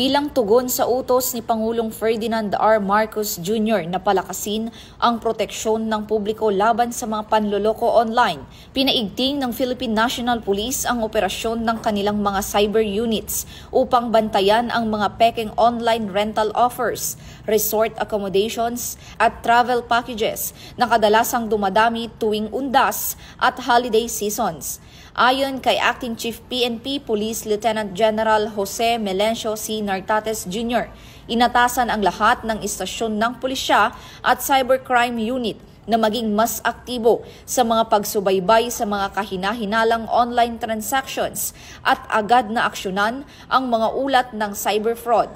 bilang tugon sa utos ni Pangulong Ferdinand R. Marcos Jr. na palakasin ang proteksyon ng publiko laban sa mga panloloko online. Pinaigting ng Philippine National Police ang operasyon ng kanilang mga cyber units upang bantayan ang mga pekeng online rental offers, resort accommodations at travel packages na kadalasang dumadami tuwing undas at holiday seasons. Ayon kay Acting Chief PNP Police Lieutenant General Jose Melencio C. Nartates Jr., inatasan ang lahat ng istasyon ng pulisya at cybercrime unit na maging mas aktibo sa mga pagsubaybay sa mga kahinahinalang online transactions at agad na aksyonan ang mga ulat ng cyber fraud.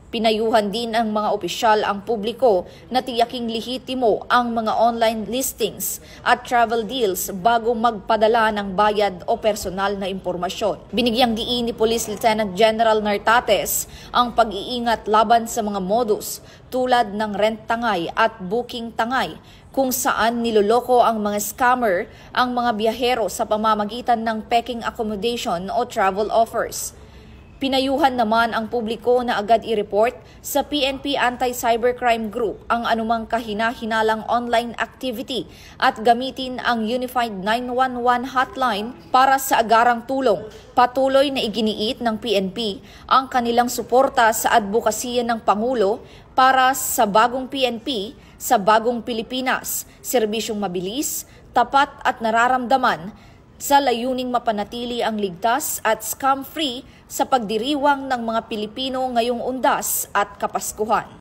Pinayuhan din ang mga opisyal ang publiko na tiyaking lehitimo ang mga online listings at travel deals bago magpadala ng bayad o personal na impormasyon. Binigyang diin ni Police Lieutenant General Nartates ang pag-iingat laban sa mga modus tulad ng rent tangay at booking tangay kung saan niloloko ang mga scammer ang mga biyahero sa pamamagitan ng peking accommodation o travel offers. Pinayuhan naman ang publiko na agad i-report sa PNP Anti-Cybercrime Group ang anumang kahina-hinalang online activity at gamitin ang Unified 911 hotline para sa agarang tulong. Patuloy na iginiit ng PNP ang kanilang suporta sa advokasya ng Pangulo para sa bagong PNP, sa bagong Pilipinas, serbisyong mabilis, tapat at nararamdaman sa layuning mapanatili ang ligtas at scam-free sa pagdiriwang ng mga Pilipino ngayong undas at Kapaskuhan.